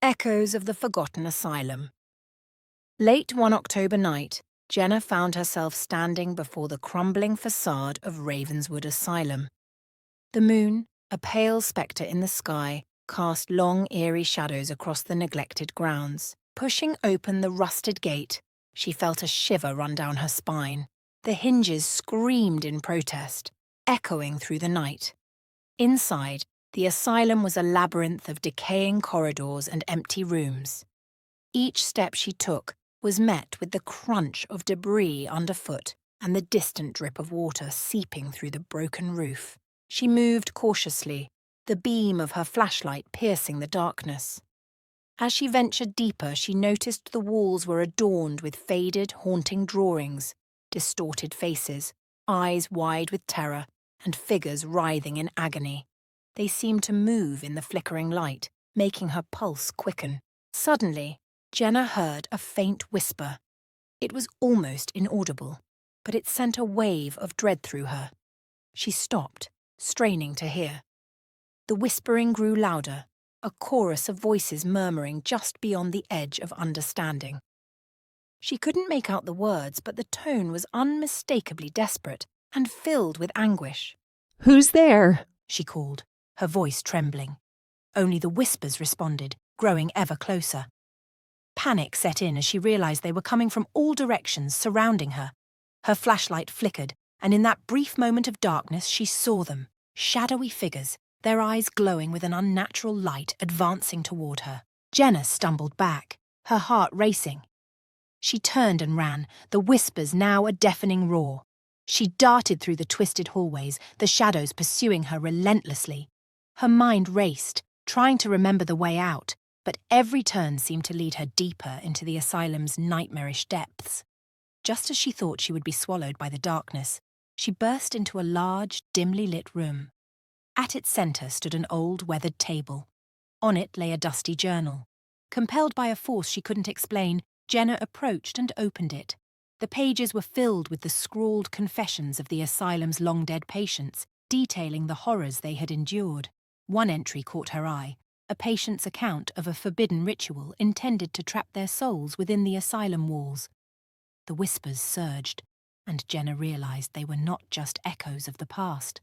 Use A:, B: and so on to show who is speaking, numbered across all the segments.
A: Echoes of the Forgotten Asylum. Late one October night, Jenna found herself standing before the crumbling facade of Ravenswood Asylum. The moon, a pale spectre in the sky, cast long, eerie shadows across the neglected grounds. Pushing open the rusted gate, she felt a shiver run down her spine. The hinges screamed in protest, echoing through the night. Inside, the asylum was a labyrinth of decaying corridors and empty rooms. Each step she took was met with the crunch of debris underfoot and the distant drip of water seeping through the broken roof. She moved cautiously, the beam of her flashlight piercing the darkness. As she ventured deeper, she noticed the walls were adorned with faded, haunting drawings, distorted faces, eyes wide with terror, and figures writhing in agony. They seemed to move in the flickering light, making her pulse quicken. Suddenly, Jenna heard a faint whisper. It was almost inaudible, but it sent a wave of dread through her. She stopped, straining to hear. The whispering grew louder, a chorus of voices murmuring just beyond the edge of understanding. She couldn't make out the words, but the tone was unmistakably desperate and filled with anguish.
B: "Who's there?"
A: she called, her voice trembling. Only the whispers responded, growing ever closer. Panic set in as she realized they were coming from all directions, surrounding her. Her flashlight flickered, and in that brief moment of darkness she saw them, shadowy figures, their eyes glowing with an unnatural light advancing toward her. Jenna stumbled back, her heart racing. She turned and ran, the whispers now a deafening roar. She darted through the twisted hallways, the shadows pursuing her relentlessly. Her mind raced, trying to remember the way out, but every turn seemed to lead her deeper into the asylum's nightmarish depths. Just as she thought she would be swallowed by the darkness, she burst into a large, dimly lit room. At its centre stood an old, weathered table. On it lay a dusty journal. Compelled by a force she couldn't explain, Jenna approached and opened it. The pages were filled with the scrawled confessions of the asylum's long-dead patients, detailing the horrors they had endured. One entry caught her eye, a patient's account of a forbidden ritual intended to trap their souls within the asylum walls. The whispers surged, and Jenna realized they were not just echoes of the past.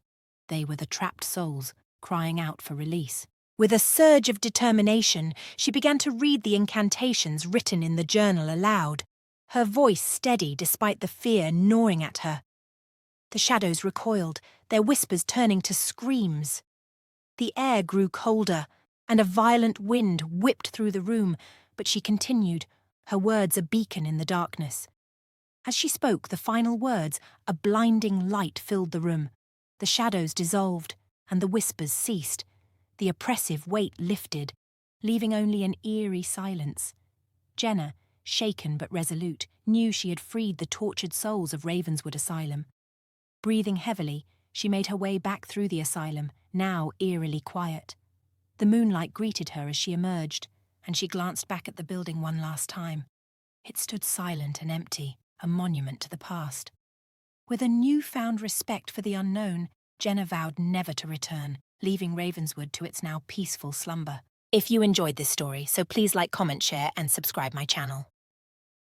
A: They were the trapped souls, crying out for release. With a surge of determination, she began to read the incantations written in the journal aloud, her voice steady despite the fear gnawing at her. The shadows recoiled, their whispers turning to screams. The air grew colder, and a violent wind whipped through the room, but she continued, her words a beacon in the darkness. As she spoke the final words, a blinding light filled the room. The shadows dissolved, and the whispers ceased. The oppressive weight lifted, leaving only an eerie silence. Jenna, shaken but resolute, knew she had freed the tortured souls of Ravenswood Asylum. Breathing heavily, she made her way back through the asylum, now eerily quiet. The moonlight greeted her as she emerged, and she glanced back at the building one last time. It stood silent and empty, a monument to the past. With a newfound respect for the unknown, Jenna vowed never to return, leaving Ravenswood to its now peaceful slumber. If you enjoyed this story, so please like, comment, share, and subscribe my channel.